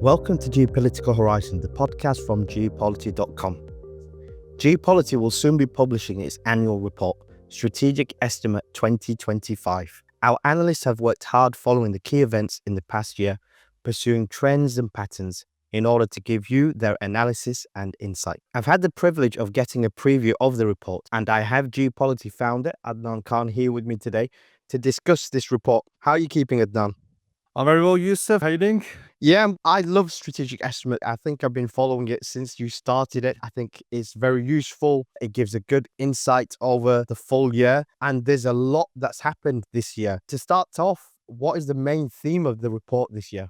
Welcome to Geopolitical Horizon, the podcast from Geopolity.com. Geopolity will soon be publishing its annual report, Strategic Estimate 2025. Our analysts have worked hard following the key events in the past year, pursuing trends and patterns in order to give you their analysis and insight. I've had the privilege of getting a preview of the report, and I have Geopolity founder Adnan Khan here with me today to discuss this report. How are you keeping, Adnan? I'm very well, Yusuf. How you doing? Yeah, I love Strategic Estimate. I think I've been following it since you started it. I think it's very useful. It gives a good insight over the full year. And there's a lot that's happened this year. To start off, what is the main theme of the report this year?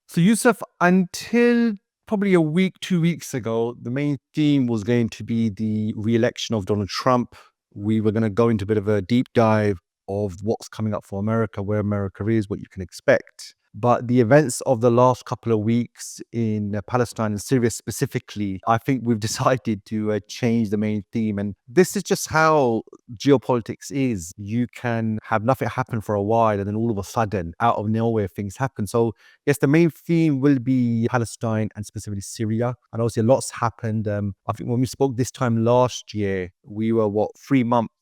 So, Yusuf, until probably a week, 2 weeks ago, the main theme was going to be the re-election of Donald Trump. We were going to go into a bit of a deep dive of what's coming up for America, where America is, what you can expect. But the events of the last couple of weeks in Palestine and Syria specifically, I think we've decided to change the main theme. And this is just how geopolitics is. You can have nothing happen for a while and then all of a sudden, out of nowhere, things happen. So yes, the main theme will be Palestine and specifically Syria. And obviously a lot's happened. I think when we spoke this time last year, we were, 3 months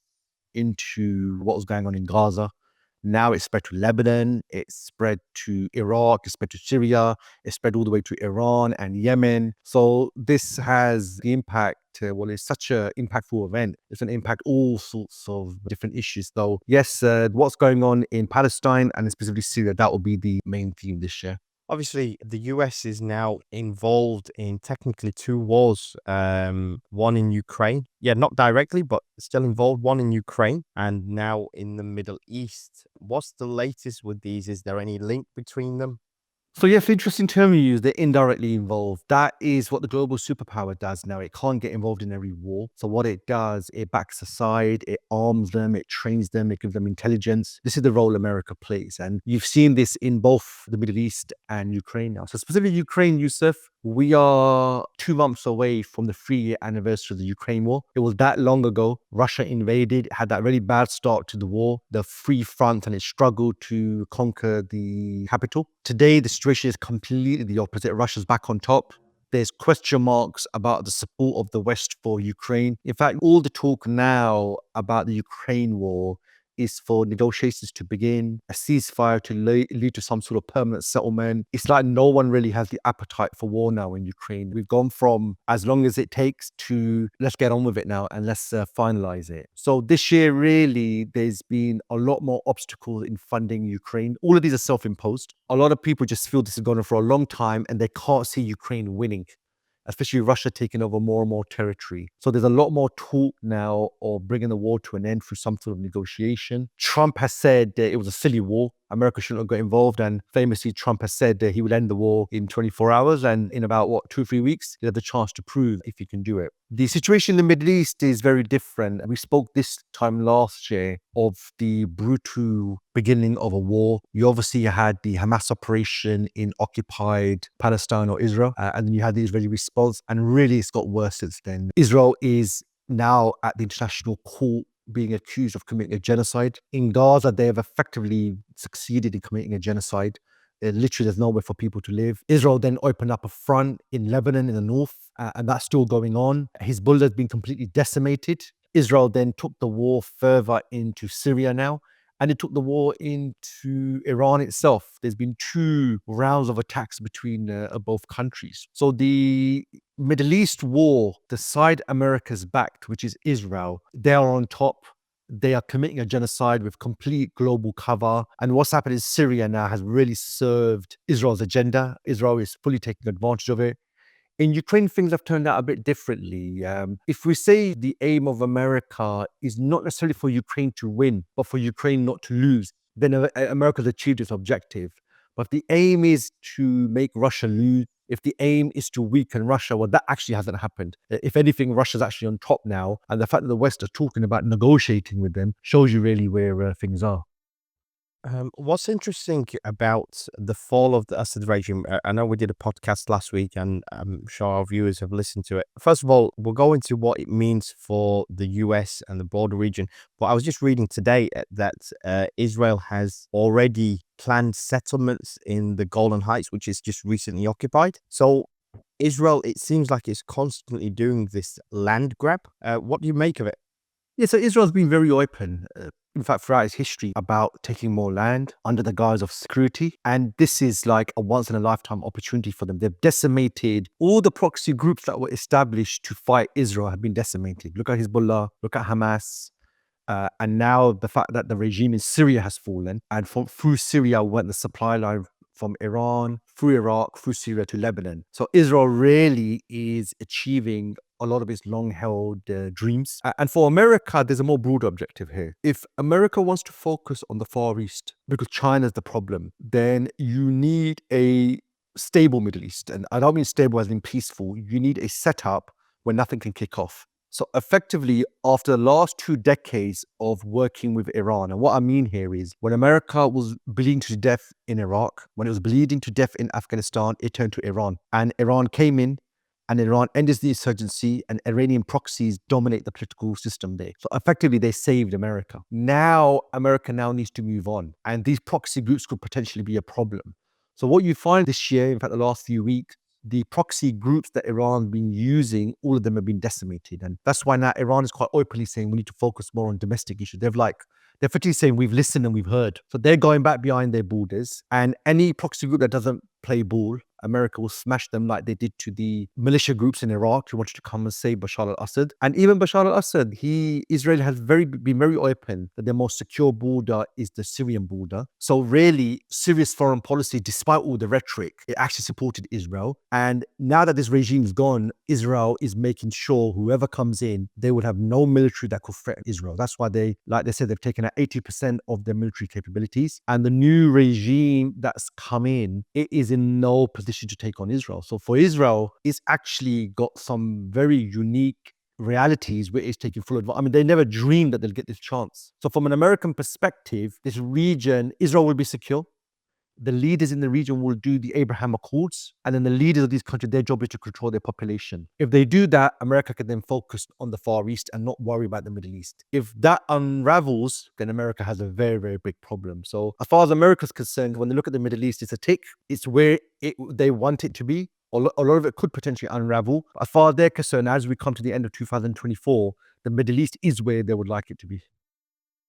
into what was going on in Gaza. Now it's spread to Lebanon, it's spread to Iraq, it's spread to Syria, it's spread all the way to Iran and Yemen. So this has the impact, it's such an impactful event. It's going to impact all sorts of different issues. So yes, what's going on in Palestine and specifically Syria, that will be the main theme this year. Obviously, the US is now involved in technically two wars, one in Ukraine. Yeah, not directly, but still involved, one in Ukraine and now in the Middle East. What's the latest with these? Is there any link between them? So yes, interesting term you use, they're indirectly involved. That is what the global superpower does now. It can't get involved in every war. So what it does, it backs a side, it arms them, it trains them, it gives them intelligence. This is the role America plays. And you've seen this in both the Middle East and Ukraine now. So specifically Ukraine, Yusuf, we are 2 months away from the 3-year anniversary of the Ukraine war. It was that long ago. Russia invaded, had that really bad start to the war, the free front, and it struggled to conquer the capital. Today, the situation is completely the opposite. Russia's back on top. There's question marks about the support of the West for Ukraine. In fact, all the talk now about the Ukraine war is for negotiations to begin, a ceasefire to lead to some sort of permanent settlement. It's like no one really has the appetite for war now in Ukraine. We've gone from as long as it takes to let's get on with it now and let's finalize it. So this year, really, there's been a lot more obstacles in funding Ukraine. All of these are self-imposed. A lot of people just feel this is going on for a long time and they can't see Ukraine winning, especially Russia taking over more and more territory. So there's a lot more talk now of bringing the war to an end through some sort of negotiation. Trump has said that it was a silly war. America shouldn't have got involved. And famously, Trump has said that he would end the war in 24 hours. And in about, 2 or 3 weeks, he'll have the chance to prove if he can do it. The situation in the Middle East is very different. We spoke this time last year of the brutal beginning of a war. You obviously had the Hamas operation in occupied Palestine or Israel, and then you had the Israeli response. And really, it's got worse since then. Israel is now at the international court being accused of committing a genocide. In Gaza, they have effectively succeeded in committing a genocide. Literally, there's nowhere for people to live. Israel then opened up a front in Lebanon in the north, and that's still going on. Hezbollah has been completely decimated. Israel then took the war further into Syria now, and it took the war into Iran itself. There's been 2 rounds of attacks between both countries. So the Middle East war, the side America's backed, which is Israel, they are on top. They are committing a genocide with complete global cover. And what's happened in Syria now has really served Israel's agenda. Israel is fully taking advantage of it. In Ukraine, things have turned out a bit differently. If we say the aim of America is not necessarily for Ukraine to win, but for Ukraine not to lose, then America's achieved its objective. But if the aim is to make Russia lose, if the aim is to weaken Russia, well, that actually hasn't happened. If anything, Russia's actually on top now. And the fact that the West are talking about negotiating with them shows you really where things are. What's interesting about the fall of the Assad regime, I know we did a podcast last week and I'm sure our viewers have listened to it. First of all, we'll go into what it means for the US and the broader region. But I was just reading today that Israel has already planned settlements in the Golan Heights, which is just recently occupied. So Israel, it seems like it's constantly doing this land grab. What do you make of it? Yeah, so Israel's been very open, in fact, throughout its history, about taking more land under the guise of security. And this is like a once in a lifetime opportunity for them. They've decimated all the proxy groups that were established to fight Israel, have been decimated. Look at Hezbollah, look at Hamas. And now the fact that the regime in Syria has fallen, and through Syria went the supply line from Iran, through Iraq, through Syria to Lebanon. So Israel really is achieving a lot of its long-held dreams. And for America, there's a more broad objective here. If America wants to focus on the Far East, because China's the problem, then you need a stable Middle East. And I don't mean stable as in peaceful. You need a setup where nothing can kick off. So effectively, after the last 2 decades of working with Iran, and what I mean here is when America was bleeding to death in Iraq, when it was bleeding to death in Afghanistan, it turned to Iran. And Iran came in, and Iran ended the insurgency, and Iranian proxies dominate the political system there. So effectively, they saved America. Now, America now needs to move on, and these proxy groups could potentially be a problem. So what you find this year, in fact, the last few weeks, the proxy groups that Iran's been using, all of them have been decimated. And that's why now Iran is quite openly saying we need to focus more on domestic issues. They're effectively saying we've listened and we've heard. So they're going back behind their borders. And any proxy group that doesn't play ball, America will smash them like they did to the militia groups in Iraq who wanted to come and save Bashar al-Assad. And even Bashar al-Assad, Israel has been very open that their most secure border is the Syrian border. So really, Syria's foreign policy, despite all the rhetoric, it actually supported Israel. And now that this regime is gone, Israel is making sure whoever comes in, they would have no military that could threaten Israel. That's why like they said, they've taken out 80% of their military capabilities. And the new regime that's come in, it is in no position to take on Israel. So for Israel, it's actually got some very unique realities where it's taking full advantage. I mean, they never dreamed that they'll get this chance. So from an American perspective, this region, Israel will be secure. The leaders in the region will do the Abraham Accords, and then the leaders of these countries, their job is to control their population. If they do that, America can then focus on the Far East and not worry about the Middle East. If that unravels, then America has a very, very big problem. So as far as America's concerned, when they look at the Middle East, it's a tick. It's where they want it to be. A lot of it could potentially unravel. As far as they're concerned, as we come to the end of 2024, the Middle East is where they would like it to be.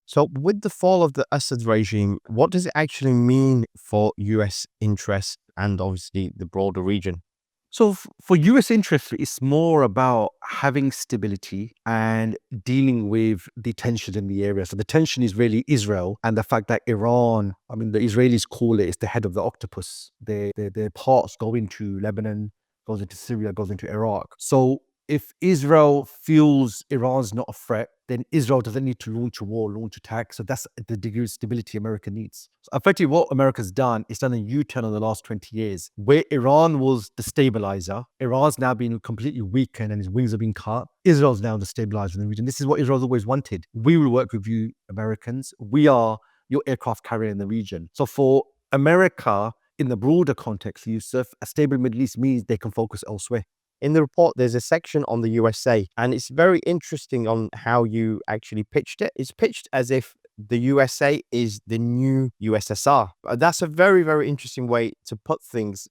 So with the fall of the Assad regime, what does it actually mean for US interests and obviously the broader region? So for US interests, it's more about having stability and dealing with the tension in the area. So the tension is really Israel and the fact that Iran, I mean, the Israelis call it's the head of the octopus. Their parts go into Lebanon, goes into Syria, goes into Iraq. So if Israel feels Iran's not a threat, then Israel doesn't need to launch a war, launch attack. So that's the degree of stability America needs. So effectively, what America's done is done a U-turn in the last 20 years. Where Iran was the stabilizer, Iran's now been completely weakened and his wings have been cut. Israel's now the stabilizer in the region. This is what Israel's always wanted. We will work with you, Americans. We are your aircraft carrier in the region. So for America, in the broader context, Yusuf, a stable Middle East means they can focus elsewhere. In the report, there's a section on the USA, and it's very interesting on how you actually pitched it. It's pitched as if the USA is the new USSR. That's a very, very interesting way to put things.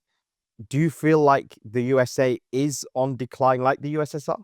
Do you feel like the USA is on decline like the USSR?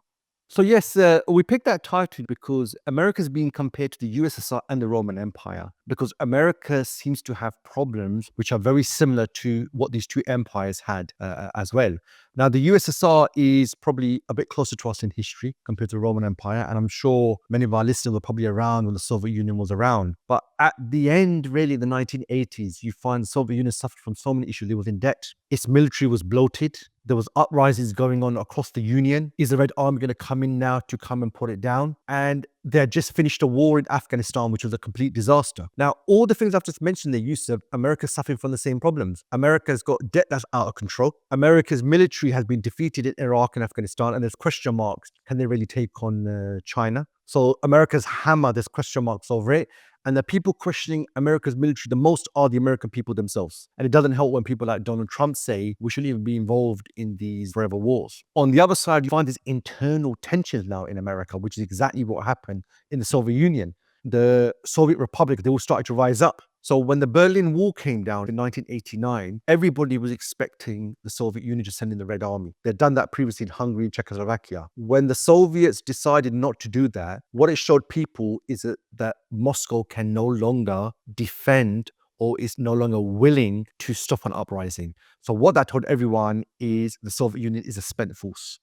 So yes, we picked that title because America's being compared to the USSR and the Roman Empire, because America seems to have problems which are very similar to what these two empires had as well. Now, the USSR is probably a bit closer to us in history compared to the Roman Empire, and I'm sure many of our listeners were probably around when the Soviet Union was around. But at the end, really, the 1980s, you find the Soviet Union suffered from so many issues. It was in debt. Its military was bloated. There was uprisings going on across the Union. Is the Red Army going to come in now to come and put it down? And they had just finished a war in Afghanistan, which was a complete disaster. Now, all the things I've just mentioned, the use of America's suffering from the same problems. America's got debt that's out of control. America's military has been defeated in Iraq and Afghanistan, and there's question marks. Can they really take on China? So America's hammer, there's question marks over it. And the people questioning America's military the most are the American people themselves. And it doesn't help when people like Donald Trump say we shouldn't even be involved in these forever wars. On the other side, you find these internal tensions now in America, which is exactly what happened in the Soviet Union. The Soviet Republic, they all started to rise up. So when the Berlin Wall came down in 1989, everybody was expecting the Soviet Union to send in the Red Army. They'd done that previously in Hungary and Czechoslovakia. When the Soviets decided not to do that, what it showed people is that Moscow can no longer defend or is no longer willing to stop an uprising. So what that told everyone is the Soviet Union is a spent force.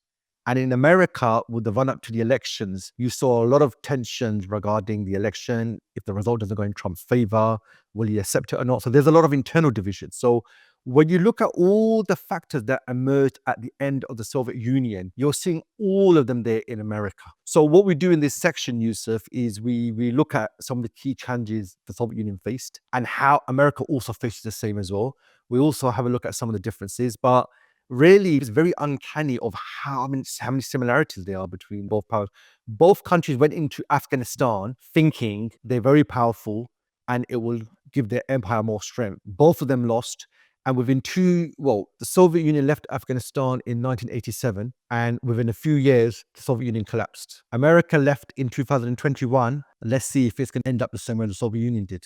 And in America, with the run up to the elections, you saw a lot of tensions regarding the election. If the result doesn't go in Trump's favor, will he accept it or not? So there's a lot of internal division. So when you look at all the factors that emerged at the end of the Soviet Union, you're seeing all of them there in America. So what we do in this section, Yusuf, is we look at some of the key challenges the Soviet Union faced and how America also faces the same as well. We also have a look at some of the differences, but really it's very uncanny of how many similarities there are between both powers. Both countries went into Afghanistan thinking they're very powerful and it will give their empire more strength. Both of them lost. And within the Soviet Union left Afghanistan in 1987, and within a few years, the Soviet Union collapsed. America left in 2021. Let's see if it's going to end up the same way the Soviet Union did.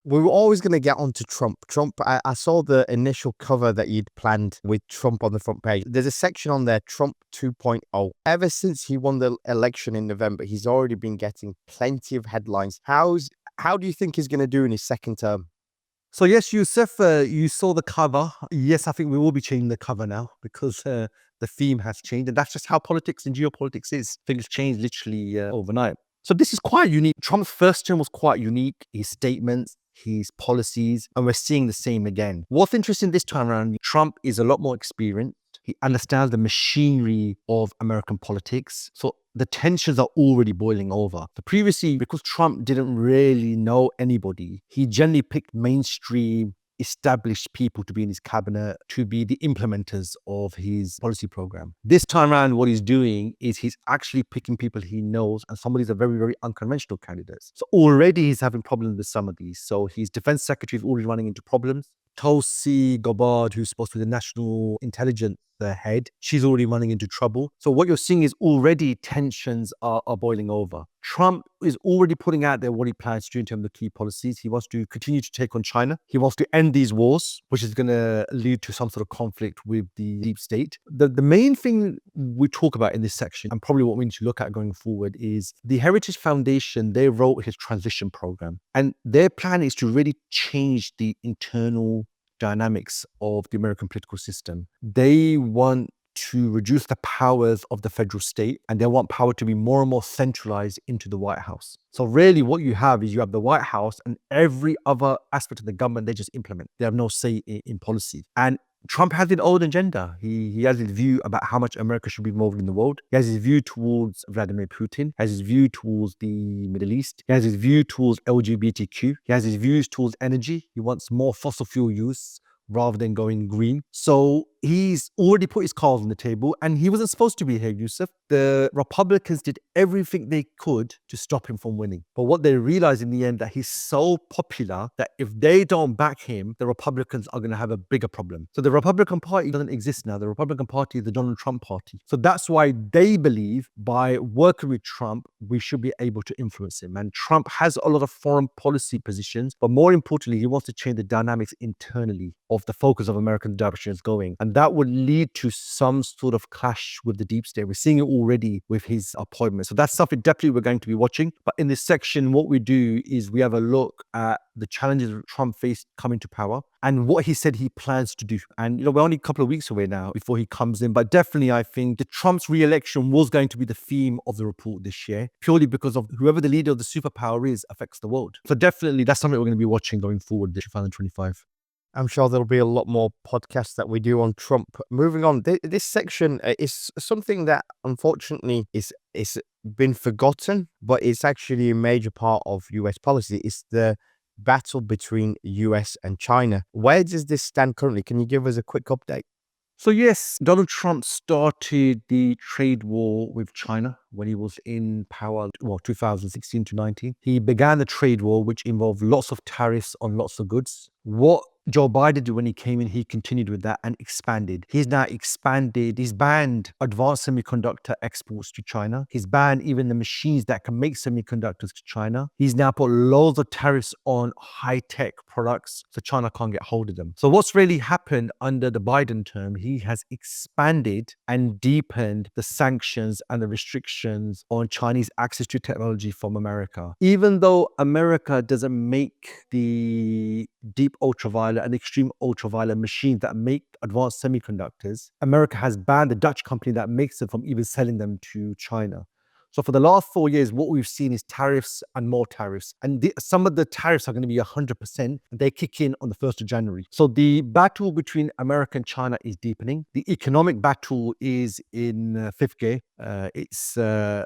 We were always going to get onto Trump. I saw the initial cover that you'd planned with Trump on the front page. There's a section on there, Trump 2.0. Ever since he won the election in November, he's already been getting plenty of headlines. How do you think he's going to do in his second term? So yes, Yusuf, you saw the cover. Yes, I think we will be changing the cover now because the theme has changed. And that's just how politics and geopolitics is. Things change literally overnight. So this is quite unique. Trump's first term was quite unique. His statements, his policies, and we're seeing the same again. What's interesting this time around, Trump is a lot more experienced. He understands the machinery of American politics. So the tensions are already boiling over. So previously, because Trump didn't really know anybody, he generally picked mainstream established people to be in his cabinet, to be the implementers of his policy program. This time around, what he's doing is he's actually picking people he knows, and some of these are very, very unconventional candidates. So already he's having problems with some of these. So his defense secretary is already running into problems. Tulsi Gabbard, who's supposed to be the national intelligence head, she's already running into trouble. So what you're seeing is already tensions are boiling over. Trump is already putting out there what he plans to do in terms of key policies. He wants to continue to take on China. He wants to end these wars, which is going to lead to some sort of conflict with the deep state. The main thing we talk about in this section, and probably what we need to look at going forward, is the Heritage Foundation. They wrote his transition program, and their plan is to really change the internal dynamics of the American political system. They want to reduce the powers of the federal state, and they want power to be more and more centralized into the White House. So really what you have is you have the White House and every other aspect of the government, they just implement. They have no say in policy. And Trump has his own agenda. He has his view about how much America should be involved in the world. He has his view towards Vladimir Putin. He has his view towards the Middle East. He has his view towards LGBTQ. He has his views towards energy. He wants more fossil fuel use rather than going green. So he's already put his cards on the table, and he wasn't supposed to be here, Yusuf. The Republicans did everything they could to stop him from winning. But what they realized in the end, that he's so popular that if they don't back him, the Republicans are going to have a bigger problem. So the Republican Party doesn't exist now. The Republican Party is the Donald Trump Party. So that's why they believe by working with Trump, we should be able to influence him. And Trump has a lot of foreign policy positions, but more importantly, he wants to change the dynamics internally of the focus of American direction is going. And that would lead to some sort of clash with the deep state. We're seeing it already with his appointment. So that's something definitely we're going to be watching. But in this section, what we do is we have a look at the challenges Trump faced coming to power and what he said he plans to do. And, we're only a couple of weeks away now before he comes in. But definitely, I think the Trump's re-election was going to be the theme of the report this year, purely because of whoever the leader of the superpower is affects the world. So definitely, that's something we're going to be watching going forward this 2025. I'm sure there'll be a lot more podcasts that we do on Trump. Moving on, this section is something that unfortunately is been forgotten, but it's actually a major part of US policy. It's the battle between US and China. Where does this stand currently? Can you give us a quick update? So yes, Donald Trump started the trade war with China when he was in power, 2016 to 19. He began the trade war, which involved lots of tariffs on lots of goods. What Joe Biden did when he came in, he continued with that and expanded. He's now expanded, he's banned advanced semiconductor exports to China. He's banned even the machines that can make semiconductors to China. He's now put loads of tariffs on high-tech products so China can't get hold of them. So what's really happened under the Biden term, he has expanded and deepened the sanctions and the restrictions on Chinese access to technology from America. Even though America doesn't make the deep ultraviolet and extreme ultraviolet machines that make advanced semiconductors, America has banned the Dutch company that makes them from even selling them to China. So for the last 4 years, what we've seen is tariffs and more tariffs. And some of the tariffs are going to be 100%. And they kick in on the 1st of January. So the battle between America and China is deepening. The economic battle is in fifth gear. It's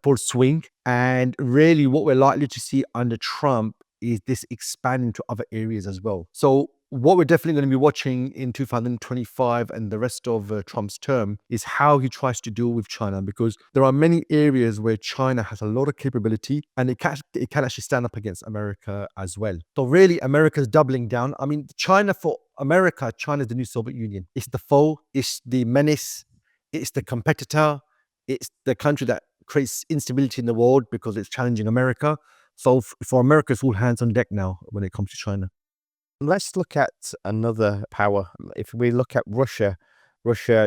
full swing. And really what we're likely to see under Trump is this expanding to other areas as well. So what we're definitely going to be watching in 2025 and the rest of Trump's term is how he tries to deal with China, because there are many areas where China has a lot of capability and it can actually stand up against America as well. So really, America's doubling down. I mean, China for America, China is the new Soviet Union. It's the foe, it's the menace, it's the competitor, it's the country that creates instability in the world because it's challenging America. So for America, it's all hands on deck now when it comes to China. Let's look at another power. If we look at Russia,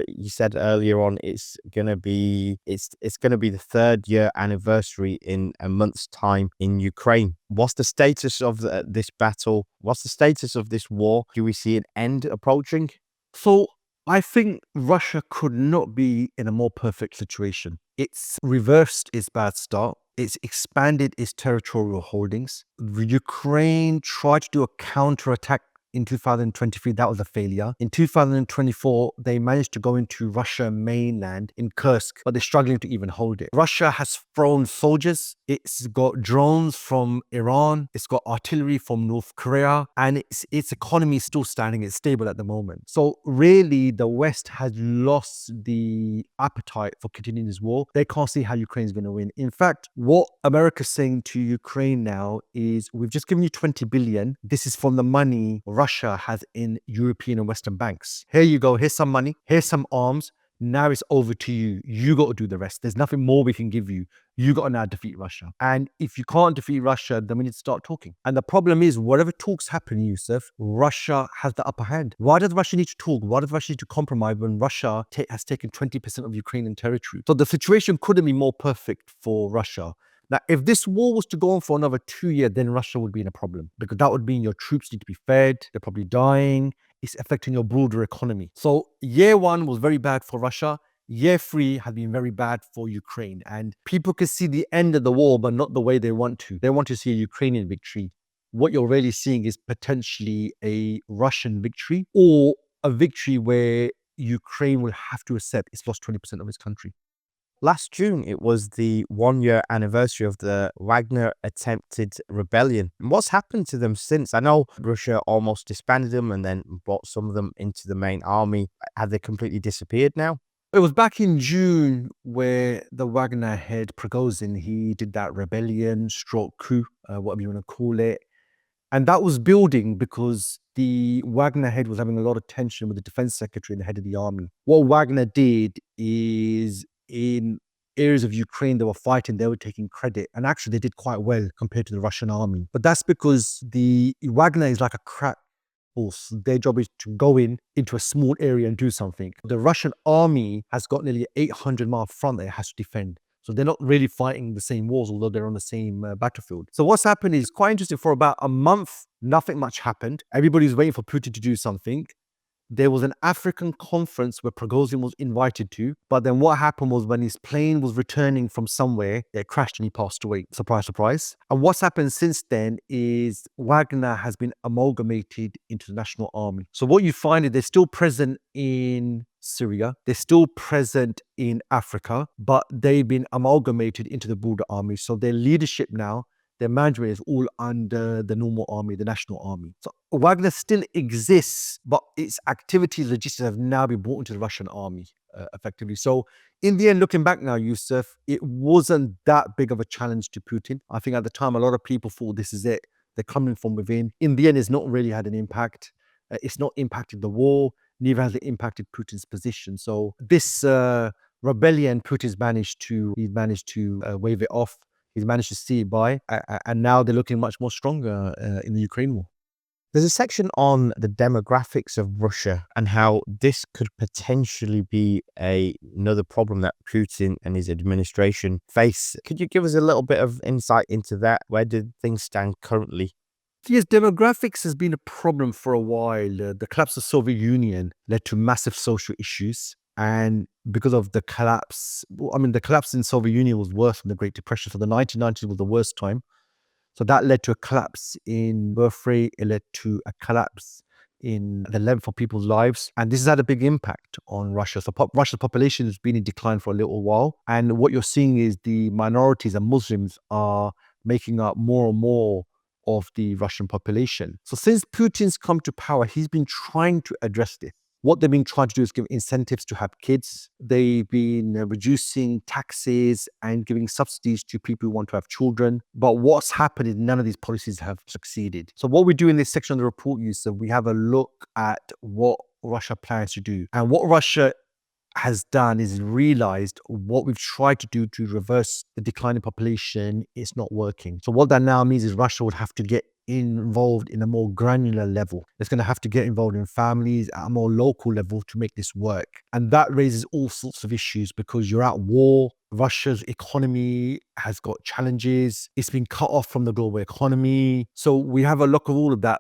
you said earlier on, it's gonna be the third year anniversary in a month's time in Ukraine. What's the status of this battle? What's the status of this war? Do we see an end approaching? So I think Russia could not be in a more perfect situation. It's reversed its bad start. It's expanded its territorial holdings. Ukraine tried to do a counterattack in 2023. That was a failure. In 2024, they managed to go into Russia mainland in Kursk, but they're struggling to even hold it. Russia has thrown soldiers. It's got drones from Iran. It's got artillery from North Korea, and its economy is still standing. It's stable at the moment. So really, the West has lost the appetite for continuing this war. They can't see how Ukraine is going to win. In fact, what America's saying to Ukraine now is, we've just given you 20 billion. This is from the money Russia has in European and Western banks. Here you go. Here's some money. Here's some arms. Now it's over to you. You got to do the rest. There's nothing more we can give you. You got to now defeat Russia. And if you can't defeat Russia, then we need to start talking. And the problem is, whatever talks happen, Yusuf, Russia has the upper hand. Why does Russia need to talk? Why does Russia need to compromise when Russia has taken 20% of Ukrainian territory? So the situation couldn't be more perfect for Russia. Now, if this war was to go on for another 2 years, then Russia would be in a problem, because that would mean your troops need to be fed, they're probably dying, it's affecting your broader economy. So year one was very bad for Russia. Year three has been very bad for Ukraine. And people can see the end of the war, but not the way they want to. They want to see a Ukrainian victory. What you're really seeing is potentially a Russian victory, or a victory where Ukraine will have to accept it's lost 20% of its country. Last June, it was the 1-year anniversary of the Wagner attempted rebellion. What's happened to them since? I know Russia almost disbanded them and then brought some of them into the main army. Have they completely disappeared now? It was back in June where the Wagner head Prigozhin, he did that rebellion, stroke coup, whatever you want to call it. And that was building because the Wagner head was having a lot of tension with the defense secretary and the head of the army. What Wagner did is, in areas of Ukraine they were fighting, they were taking credit. And actually, they did quite well compared to the Russian army. But that's because the Wagner is like a crack force. Their job is to go into a small area and do something. The Russian army has got nearly 800-mile front that it has to defend. So they're not really fighting the same wars, although they're on the same battlefield. So what's happened is quite interesting. For about a month, nothing much happened. Everybody's waiting for Putin to do something. There was an African conference where Prigozhin was invited to, but then what happened was, when his plane was returning from somewhere, it crashed and he passed away. Surprise, surprise. And what's happened since then is Wagner has been amalgamated into the national army. So what you find is they're still present in Syria, they're still present in Africa, but they've been amalgamated into the border army. So their leadership now, their management is all under the normal army, the national army. So Wagner still exists, but its activities, logistics have now been brought into the Russian army, effectively. So in the end, looking back now, Yusuf, it wasn't that big of a challenge to Putin. I think at the time, a lot of people thought this is it. They're coming from within. In the end, it's not really had an impact. It's not impacted the war, neither has it impacted Putin's position. So this rebellion, he's managed to wave it off. He's managed to see it by, and now they're looking much more stronger in the Ukraine war. There's a section on the demographics of Russia and how this could potentially be another problem that Putin and his administration face. Could you give us a little bit of insight into that? Where do things stand currently? Yes, demographics has been a problem for a while. The collapse of the Soviet Union led to massive social issues. And because of the collapse, the collapse in the Soviet Union was worse than the Great Depression. So the 1990s was the worst time. So that led to a collapse in birth rate. It led to a collapse in the length of people's lives. And this has had a big impact on Russia. So Russia's population has been in decline for a little while. And what you're seeing is the minorities and Muslims are making up more and more of the Russian population. So since Putin's come to power, he's been trying to address this. What they've been trying to do is give incentives to have kids. They've been reducing taxes and giving subsidies to people who want to have children. But what's happened is none of these policies have succeeded. So what we do in this section of the report, Yusuf, we have a look at what Russia plans to do. And what Russia has done is realized what we've tried to do to reverse the decline in population is not working. So what that now means is Russia would have to get involved in a more granular level. It's going to have to get involved in families at a more local level to make this work. And that raises all sorts of issues because you're at war. Russia's economy has got challenges. It's been cut off from the global economy. So we have a look at all of that.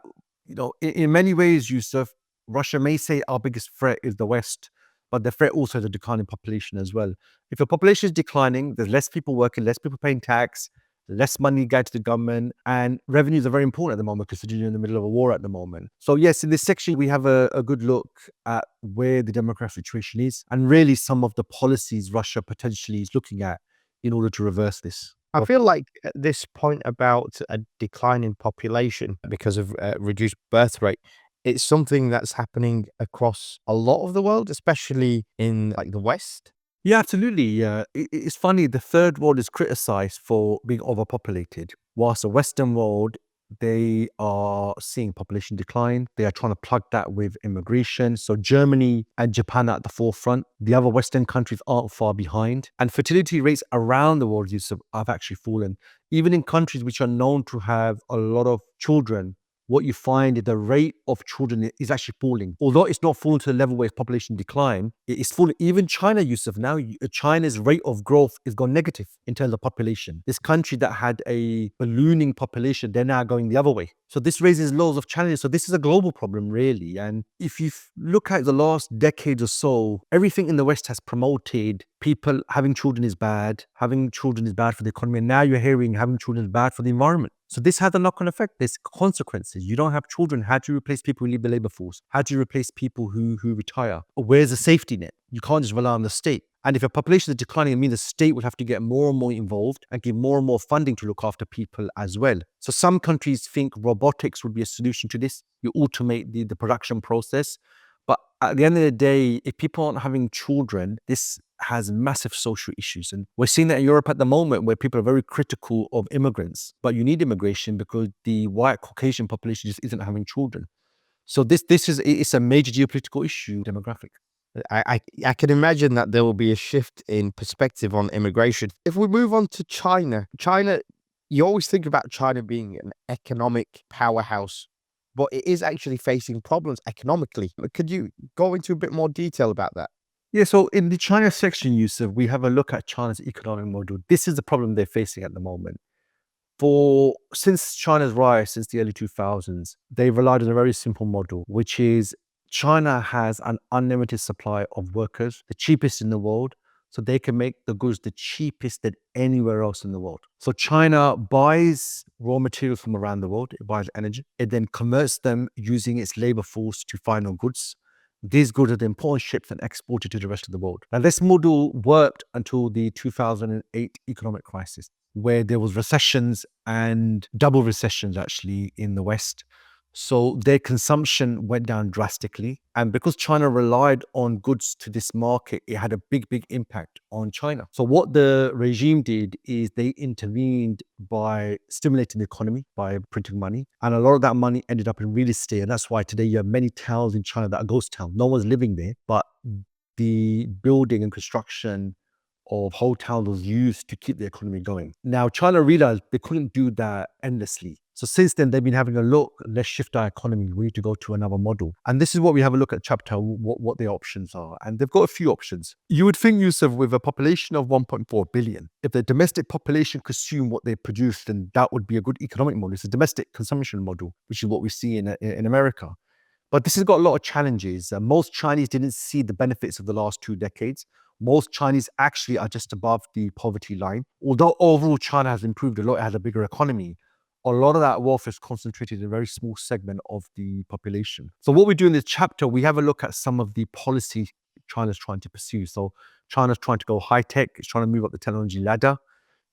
In many ways, Yusuf, Russia may say our biggest threat is the West, but the threat also is the declining population as well. If the population is declining, there's less people working, less people paying tax, less money going to the government, and revenues are very important at the moment because you're in the middle of a war at the moment. So yes, in this section, we have a good look at where the demographic situation is and really some of the policies Russia potentially is looking at in order to reverse this. I feel like at this point about a decline in population because of reduced birth rate, it's something that's happening across a lot of the world, especially in like the West. Yeah, absolutely. It's funny, the third world is criticized for being overpopulated, whilst the Western world, they are seeing population decline. They are trying to plug that with immigration. So Germany and Japan are at the forefront. The other Western countries aren't far behind. And fertility rates around the world have actually fallen. Even in countries which are known to have a lot of children, what you find is the rate of children is actually falling. Although it's not falling to the level where its population decline, it is falling. Even China, Yusuf, now China's rate of growth is gone negative in terms of population. This country that had a ballooning population, they're now going the other way. So this raises loads of challenges. So this is a global problem, really. And if you look at the last decade or so, everything in the West has promoted people having children is bad. Having children is bad for the economy. And now you're hearing having children is bad for the environment. So this has a knock-on effect. There's consequences. You don't have children. How do you replace people who leave the labor force? How do you replace people who retire? Where's the safety net? You can't just rely on the state. And if your population is declining, it means the state will have to get more and more involved and give more and more funding to look after people as well. So some countries think robotics would be a solution to this. You automate the production process. But at the end of the day, if people aren't having children, this has massive social issues. And we're seeing that in Europe at the moment where people are very critical of immigrants. But you need immigration because the white Caucasian population just isn't having children. So it's a major geopolitical issue, demographic. I can imagine that there will be a shift in perspective on immigration. If we move on to China, you always think about China being an economic powerhouse, but it is actually facing problems economically. Could you go into a bit more detail about that? Yeah, so in the China section, Yusuf, we have a look at China's economic model. This is the problem they're facing at the moment. Since China's rise, since the early 2000s, they've relied on a very simple model, which is China has an unlimited supply of workers, the cheapest in the world, so they can make the goods the cheapest than anywhere else in the world. So China buys raw materials from around the world, it buys energy, it then converts them using its labor force to final goods. These goods are then put on ships and exported to the rest of the world. Now, this model worked until the 2008 economic crisis, where there was recessions and double recessions actually in the West. So their consumption went down drastically. And because China relied on goods to this market, it had a big, big impact on China. So what the regime did is they intervened by stimulating the economy, by printing money. And a lot of that money ended up in real estate. And that's why today you have many towns in China that are ghost towns. No one's living there, but the building and construction of hotels was used to keep the economy going. Now, China realized they couldn't do that endlessly. So since then, they've been having a look, let's shift our economy. We need to go to another model. And this is what we have a look at chapter, what the options are. And they've got a few options. You would think, Yusuf, with a population of 1.4 billion, if the domestic population consume what they produce, then that would be a good economic model. It's a domestic consumption model, which is what we see in America. But this has got a lot of challenges. Most Chinese didn't see the benefits of the last 2 decades. Most Chinese actually are just above the poverty line. Although overall China has improved a lot, it has a bigger economy, a lot of that wealth is concentrated in a very small segment of the population. So what we do in this chapter, we have a look at some of the policy China's trying to pursue. So China's trying to go high tech, it's trying to move up the technology ladder.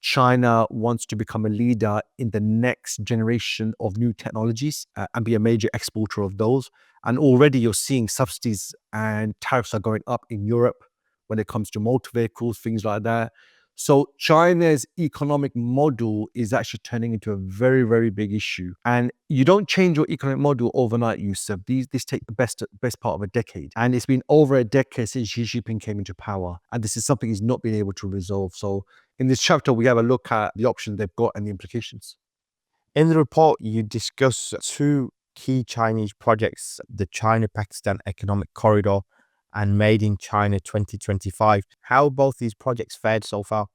China wants to become a leader in the next generation of new technologies and be a major exporter of those. And already you're seeing subsidies and tariffs are going up in Europe when it comes to motor vehicles, things like that. So China's economic model is actually turning into a very, very big issue. And you don't change your economic model overnight, Yusuf. This take the best part of a decade. And it's been over a decade since Xi Jinping came into power. And this is something he's not been able to resolve. So in this chapter, we have a look at the options they've got and the implications. In the report, you discuss two key Chinese projects, the China-Pakistan Economic Corridor and Made in China 2025. How have both these projects fared so far?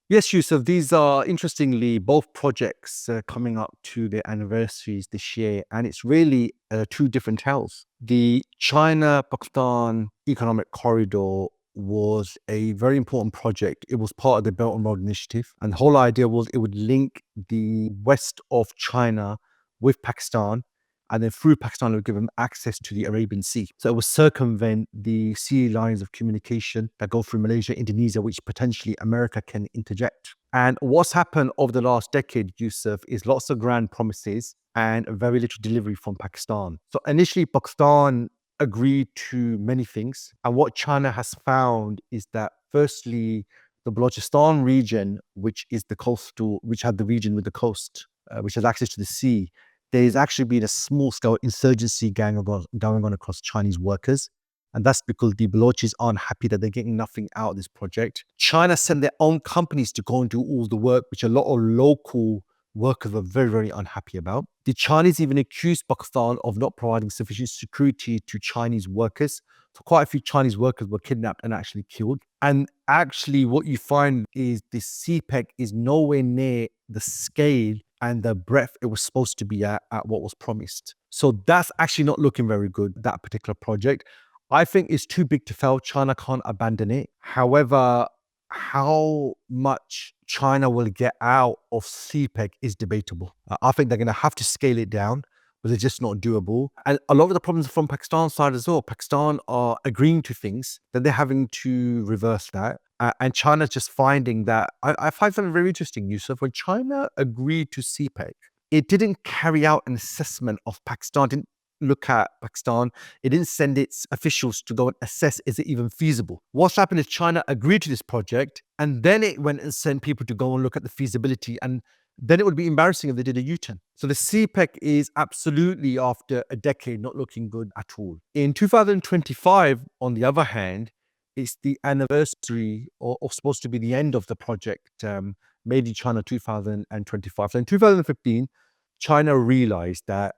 Yes, Yusuf, these are interestingly both projects coming up to their anniversaries this year, and it's really two different tales. The China-Pakistan Economic Corridor was a very important project. It was part of the Belt and Road Initiative, and the whole idea was it would link the west of China with Pakistan, and then through Pakistan, it would give them access to the Arabian Sea. So it would circumvent the sea lines of communication that go through Malaysia, Indonesia, which potentially America can interject. And what's happened over the last decade, Yusuf, is lots of grand promises and very little delivery from Pakistan. So initially, Pakistan agreed to many things. And what China has found is that, firstly, the Balochistan region, which is the coastal, which had the region with the coast, which has access to the sea, there's actually been a small-scale insurgency going on across Chinese workers. And that's because the Balochis aren't happy that they're getting nothing out of this project. China sent their own companies to go and do all the work, which a lot of local workers were very, very unhappy about. The Chinese even accused Pakistan of not providing sufficient security to Chinese workers. So quite a few Chinese workers were kidnapped and actually killed. And actually what you find is the CPEC is nowhere near the scale and the breadth it was supposed to be at what was promised. So that's actually not looking very good, that particular project. I think it's too big to fail. China can't abandon it. However, how much China will get out of CPEC is debatable. I think they're going to have to scale it down, but it's just not doable. And a lot of the problems from Pakistan's side as well. Pakistan are agreeing to things, then they're having to reverse that. And China's just finding that. I find something very interesting, Yusuf. When China agreed to CPEC, it didn't carry out an assessment of Pakistan, didn't look at Pakistan. It didn't send its officials to go and assess, is it even feasible? What's happened is China agreed to this project, and then it went and sent people to go and look at the feasibility, and then it would be embarrassing if they did a U-turn. So the CPEC is absolutely, after a decade, not looking good at all. In 2025, on the other hand, it's the anniversary or supposed to be the end of the project, Made in China 2025. So in 2015, China realized that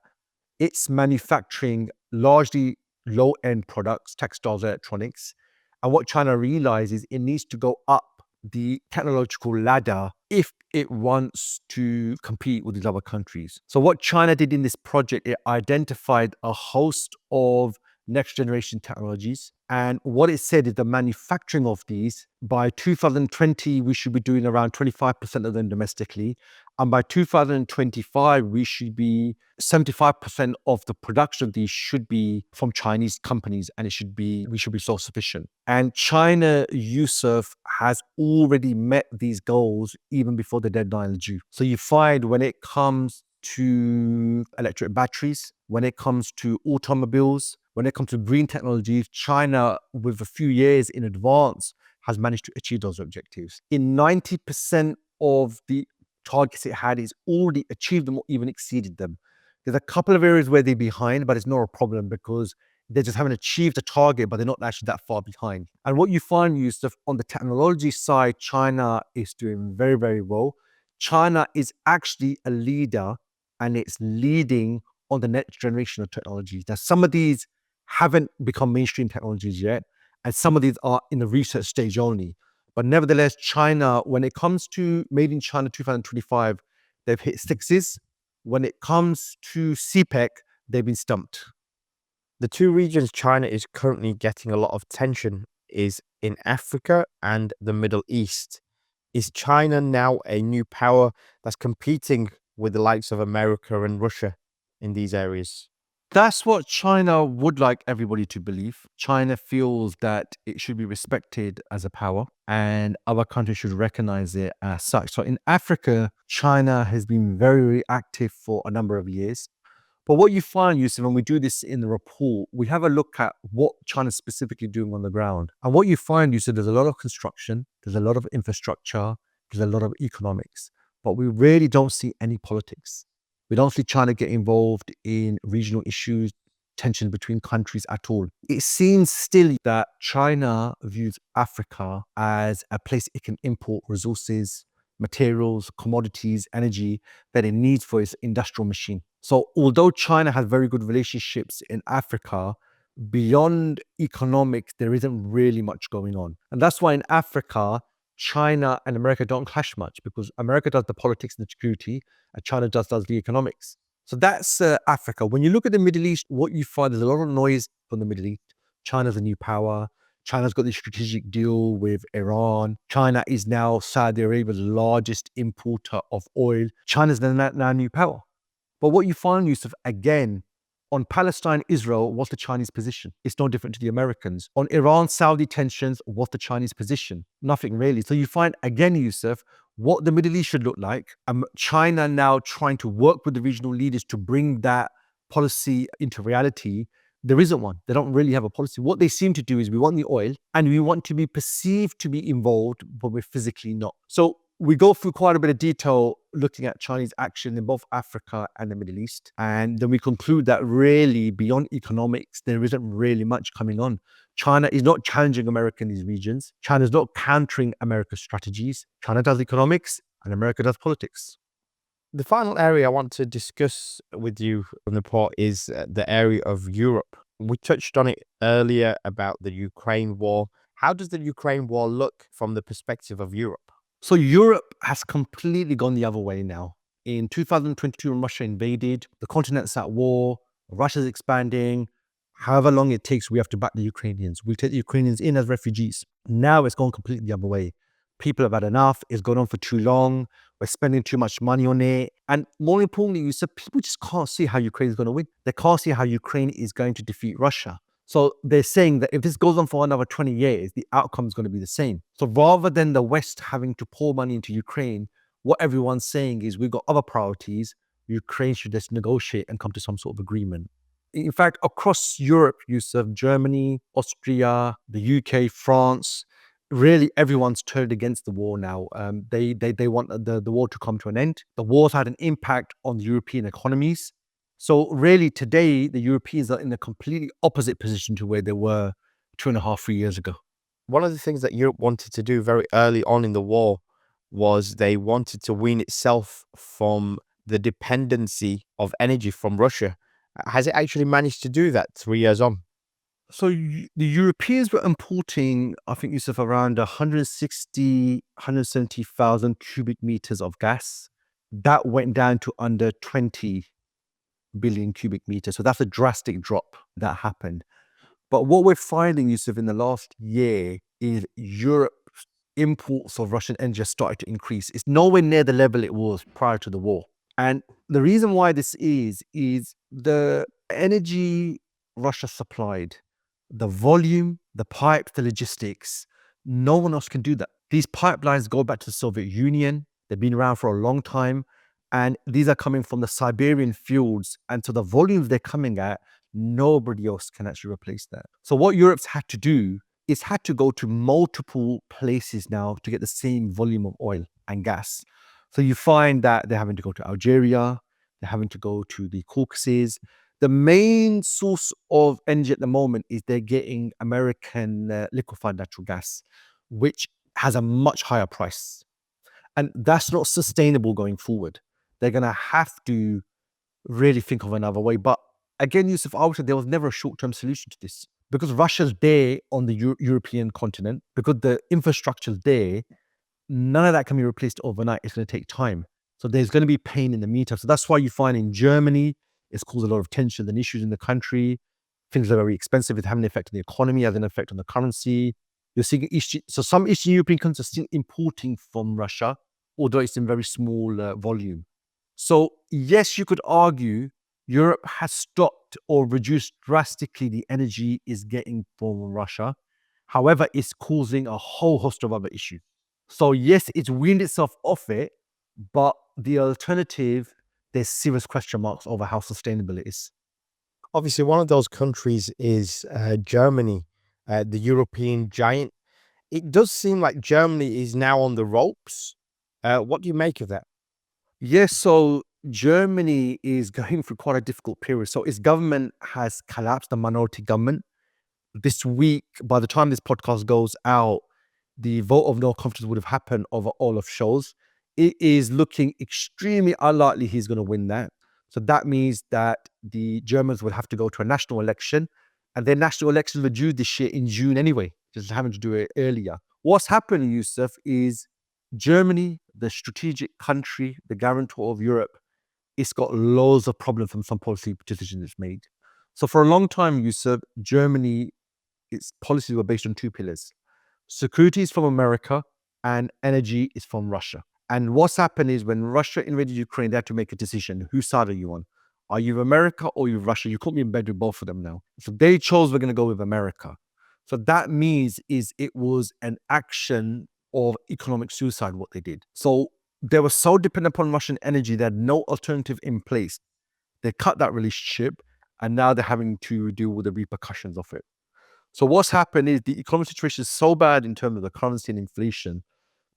it's manufacturing largely low-end products, textiles, electronics. And what China realizes, it needs to go up the technological ladder if it wants to compete with these other countries. So what China did in this project, it identified a host of next generation technologies. And what it said is the manufacturing of these, by 2020, we should be doing around 25% of them domestically. And by 2025, we should be 75% of the production of these should be from Chinese companies, and we should be self-sufficient. And China, Yusuf, has already met these goals even before the deadline is due. So you find when it comes to electric batteries, when it comes to automobiles, when it comes to green technologies, China, with a few years in advance, has managed to achieve those objectives. In 90% of the targets it had, it's already achieved them or even exceeded them. There's a couple of areas where they're behind, but it's not a problem because they just haven't achieved the target, but they're not actually that far behind. And what you find, Yusuf, on the technology side, China is doing very, very well. China is actually a leader and it's leading on the next generation of technologies. Now, some of these haven't become mainstream technologies yet, and some of these are in the research stage only. But nevertheless, China, when it comes to Made in China 2025, they've hit sixes. When it comes to CPEC, they've been stumped. The two regions China is currently getting a lot of attention is in Africa and the Middle East. Is China now a new power that's competing with the likes of America and Russia in these areas? That's what China would like everybody to believe. China feels that it should be respected as a power and other countries should recognize it as such. So in Africa, China has been very, very active for a number of years. But what you find, Yusuf, when we do this in the report, we have a look at what China's specifically doing on the ground. And what you find, Yusuf, there's a lot of construction, there's a lot of infrastructure, there's a lot of economics, but we really don't see any politics. We don't see China get involved in regional issues, tension between countries at all. It seems still that China views Africa as a place it can import resources, materials, commodities, energy that it needs for its industrial machine. So although China has very good relationships in Africa, beyond economics, there isn't really much going on. And that's why in Africa, China and America don't clash much because America does the politics and the security and China just does the economics. So that's Africa. When you look at the Middle East, what you find, there's a lot of noise from the Middle East. China's a new power. China's got this strategic deal with Iran. China is now Saudi Arabia's largest importer of oil. China's now a new power. But what you find, Yusuf, again, on Palestine, Israel, what's the Chinese position? It's no different to the Americans. On Iran, Saudi tensions, what's the Chinese position? Nothing really. So you find, again, Yusuf, what the Middle East should look like. China now trying to work with the regional leaders to bring that policy into reality. There isn't one. They don't really have a policy. What they seem to do is we want the oil and we want to be perceived to be involved, but we're physically not. So we go through quite a bit of detail looking at Chinese action in both Africa and the Middle East. And then we conclude that really beyond economics, there isn't really much coming on. China is not challenging America in these regions. China is not countering America's strategies. China does economics and America does politics. The final area I want to discuss with you on the report is the area of Europe. We touched on it earlier about the Ukraine war. How does the Ukraine war look from the perspective of Europe? So Europe has completely gone the other way now. In 2022, when Russia invaded, the continent's at war, Russia's expanding. However long it takes, we have to back the Ukrainians. We take the Ukrainians in as refugees. Now it's gone completely the other way. People have had enough. It's gone on for too long. We're spending too much money on it. And more importantly, you said people just can't see how Ukraine is going to win. They can't see how Ukraine is going to defeat Russia. So they're saying that if this goes on for another 20 years, the outcome is going to be the same. So rather than the West having to pour money into Ukraine, what everyone's saying is we've got other priorities. Ukraine should just negotiate and come to some sort of agreement. In fact, across Europe, Yusuf, Germany, Austria, the UK, France, really everyone's turned against the war now. They want the war to come to an end. The war's had an impact on the European economies. So really today, the Europeans are in a completely opposite position to where they were 2.5, 3 years ago. One of the things that Europe wanted to do very early on in the war was they wanted to wean itself from the dependency of energy from Russia. Has it actually managed to do that 3 years on? So the Europeans were importing, I think, Yusuf, around 160, 170,000 cubic meters of gas. That went down to under 20 billion cubic meters. So that's a drastic drop that happened. But what we're finding, Yusuf, in the last year is Europe's imports of Russian energy has started to increase. It's nowhere near the level it was prior to the war. And the reason why this is the energy Russia supplied, the volume, the pipes, the logistics, no one else can do that. These pipelines go back to the Soviet Union. They've been around for a long time. And these are coming from the Siberian fields. And so the volumes they're coming at, nobody else can actually replace that. So what Europe's had to do is had to go to multiple places now to get the same volume of oil and gas. So you find that they're having to go to Algeria, they're having to go to the Caucasus. The main source of energy at the moment is they're getting American liquefied natural gas, which has a much higher price. And that's not sustainable going forward. They're going to have to really think of another way. But again, Yusuf, I would say there was never a short-term solution to this because Russia's there on the European continent, because the infrastructure's there. None of that can be replaced overnight. It's going to take time. So there's going to be pain in the meantime. So that's why you find in Germany, it's caused a lot of tension and issues in the country. Things are very expensive. It's having an effect on the economy, has an effect on the currency. You're seeing so some Eastern European countries are still importing from Russia, although it's in very small volume. So yes, you could argue Europe has stopped or reduced drastically the energy is getting from Russia. However, it's causing a whole host of other issues. So yes, it's weaned itself off it, but the alternative, there's serious question marks over how sustainable it is. Obviously, one of those countries is Germany, the European giant. It does seem like Germany is now on the ropes. What do you make of that? Yes, so Germany is going through quite a difficult period. So its government has collapsed, the minority government. This week, by the time this podcast goes out, the vote of no confidence would have happened over all of Scholz. It is looking extremely unlikely he's going to win that. So that means that the Germans will have to go to a national election, and their national elections were due this year in June anyway, just having to do it earlier. What's happening, Yusuf, is Germany, the strategic country, the guarantor of Europe, it's got loads of problems from some policy decisions it's made. So for a long time, Yusuf, Germany, its policies were based on two pillars. Security is from America and energy is from Russia. And what's happened is when Russia invaded Ukraine, they had to make a decision. Whose side are you on? Are you America or you Russia? You can't be in bed with both of them now. So they chose we're going to go with America. So that means is it was an action of economic suicide what they did. So they were so dependent upon Russian energy, they had no alternative in place. They cut that relationship and now they're having to deal with the repercussions of it. So what's happened is the economic situation is so bad in terms of the currency and inflation.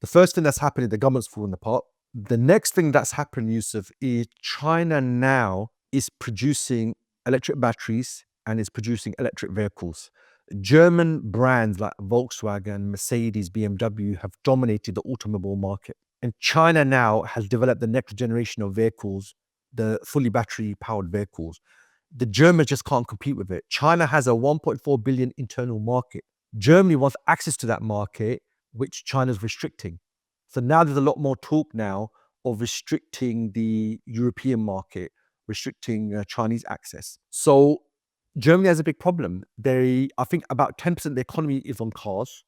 The first thing that's happened is the government's falling apart. The next thing that's happened, Yusuf, is China now is producing electric batteries and is producing electric vehicles. German brands like Volkswagen, Mercedes, BMW have dominated the automobile market. And China now has developed the next generation of vehicles, the fully battery powered vehicles. The Germans just can't compete with it. China has a 1.4 billion internal market. Germany wants access to that market, which China's restricting. So now there's a lot more talk now of restricting the European market, restricting Chinese access. So Germany has a big problem. I think about 10% of the economy is on cars.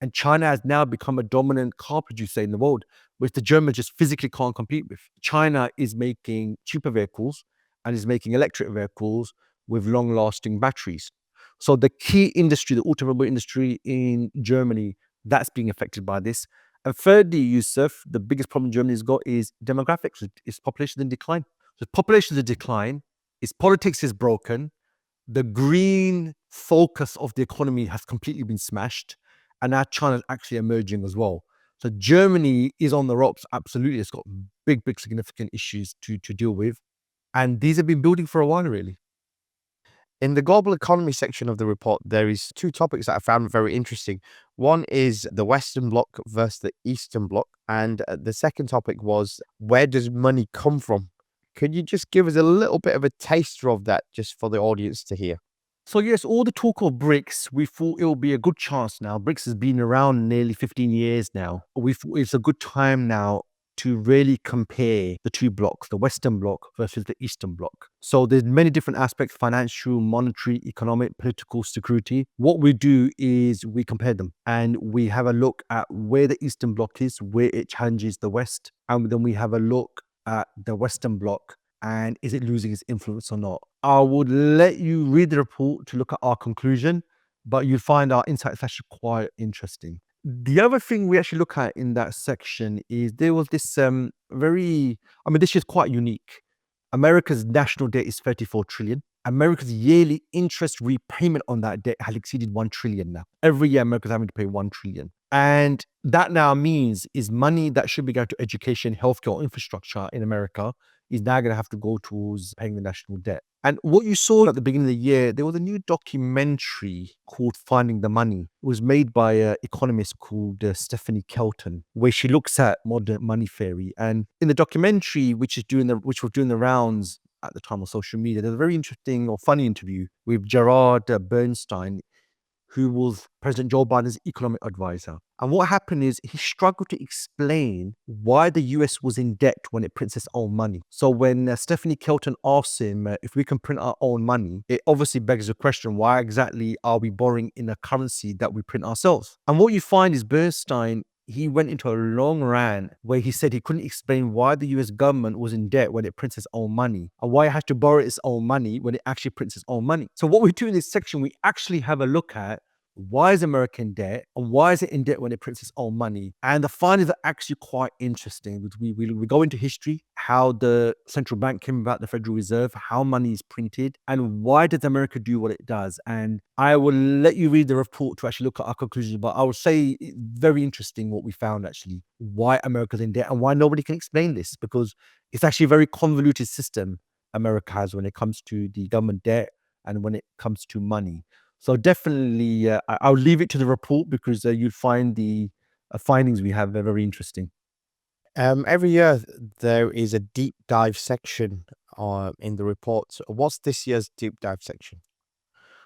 And China has now become a dominant car producer in the world, which the Germans just physically can't compete with. China is making cheaper vehicles and is making electric vehicles with long-lasting batteries. So the key industry, the automobile industry in Germany, that's being affected by this. And thirdly, Yusuf, the biggest problem Germany's got is demographics. Its population is in decline. So population is in decline, its politics is broken, the green focus of the economy has completely been smashed, and now China's actually emerging as well. So Germany is on the ropes, absolutely. It's got big, big significant issues to deal with. And these have been building for a while, really. In the global economy section of the report, there is two topics that I found very interesting. One is the Western Bloc versus the Eastern Bloc, and the second topic was where does money come from? Could you just give us a little bit of a taster of that just for the audience to hear? So yes, all the talk of BRICS, we thought it will be a good chance now. BRICS has been around nearly 15 years now. We thought it's a good time now to really compare the two blocks, the Western Bloc versus the Eastern Bloc. So there's many different aspects, financial, monetary, economic, political, security. What we do is we compare them and we have a look at where the Eastern Bloc is, where it challenges the West. And then we have a look at the Western Bloc and is it losing its influence or not. I would let you read the report to look at our conclusion, but you'll find our insights actually quite interesting. The other thing we actually look at in that section is there was this this is quite unique. America's national debt is 34 trillion. America's yearly interest repayment on that debt has exceeded 1 trillion now. Every year, America's having to pay 1 trillion. And that now means is money that should be going to education, healthcare, or infrastructure in America is now going to have to go towards paying the national debt. And what you saw at the beginning of the year, there was a new documentary called Finding the Money. It was made by an economist called Stephanie Kelton, where she looks at modern money theory. And in the documentary, which was doing the rounds at the time on social media, there's a very interesting or funny interview with Gerard Bernstein, who was President Joe Biden's economic advisor. And what happened is he struggled to explain why the US was in debt when it prints its own money. So when Stephanie Kelton asked him if we can print our own money, it obviously begs the question, why exactly are we borrowing in a currency that we print ourselves? And what you find is Bernstein, he went into a long rant where he said he couldn't explain why the US government was in debt when it prints its own money and why it has to borrow its own money when it actually prints its own money. So what we do in this section, we actually have a look at why is America in debt and why is it in debt when it prints its own money? And the findings are actually quite interesting. We go into history, how the central bank came about, the Federal Reserve, how money is printed, and why does America do what it does? And I will let you read the report to actually look at our conclusions, but I would say it's very interesting what we found actually, why America's in debt and why nobody can explain this, because it's actually a very convoluted system America has when it comes to the government debt and when it comes to money. So definitely, I'll leave it to the report because you'll find the findings we have very interesting. Every year there is a deep dive section in the report. What's this year's deep dive section?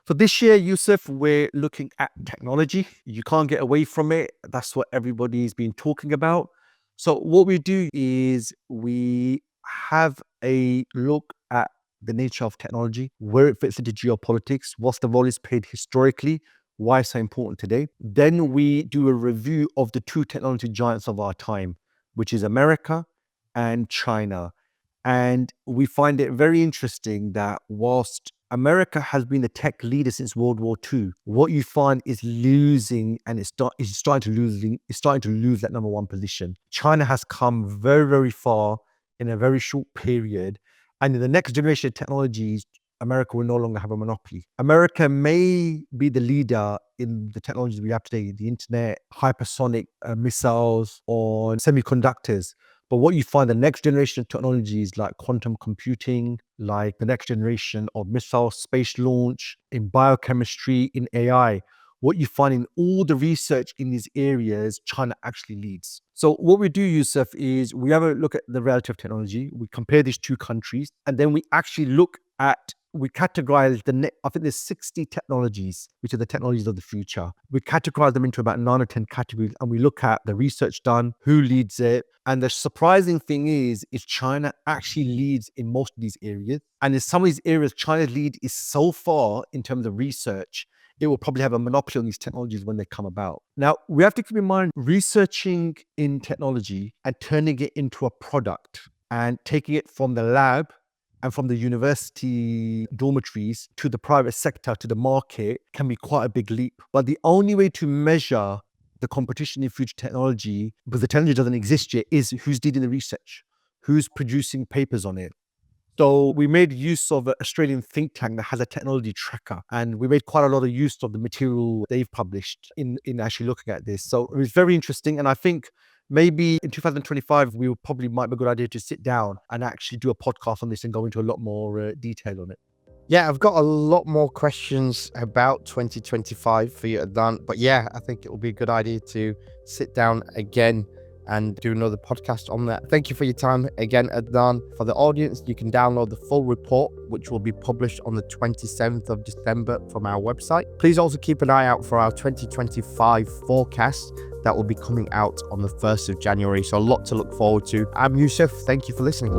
So this year, Yusuf, we're looking at technology. You can't get away from it. That's what everybody's been talking about. So what we do is we have a look at the nature of technology, where it fits into geopolitics, what's the role it's played historically, why it's so important today. Then we do a review of the two technology giants of our time, which is America and China. And we find it very interesting that whilst America has been the tech leader since World War II, what you find is losing, and it's starting to lose that number one position. China has come very, very far in a very short period. And in the next generation of technologies, America will no longer have a monopoly. America may be the leader in the technologies we have today, the internet, hypersonic missiles, or semiconductors. But what you find, the next generation of technologies like quantum computing, like the next generation of missile space launch, in biochemistry, in AI, what you find in all the research in these areas, China actually leads. So what we do, Yusuf, is we have a look at the relative technology. We compare these two countries, and then we actually we categorize I think there's 60 technologies, which are the technologies of the future. We categorize them into about 9 or 10 categories, and we look at the research done, who leads it. And the surprising thing is China actually leads in most of these areas. And in some of these areas, China's lead is so far in terms of research, it will probably have a monopoly on these technologies when they come about. Now, we have to keep in mind, researching in technology and turning it into a product and taking it from the lab and from the university dormitories to the private sector, to the market, can be quite a big leap. But the only way to measure the competition in future technology, because the technology doesn't exist yet, is who's leading the research, who's producing papers on it. So we made use of an Australian think tank that has a technology tracker, and we made quite a lot of use of the material they've published in actually looking at this. So it was very interesting, and I think maybe in 2025, might be a good idea to sit down and actually do a podcast on this and go into a lot more detail on it. Yeah, I've got a lot more questions about 2025 for you, Adnan. But yeah, I think it will be a good idea to sit down again and do another podcast on that. Thank you for your time again, Adnan. For the audience, you can download the full report, which will be published on the 27th of December from our website. Please also keep an eye out for our 2025 forecast that will be coming out on the 1st of January. So a lot to look forward to. I'm Yusuf. Thank you for listening.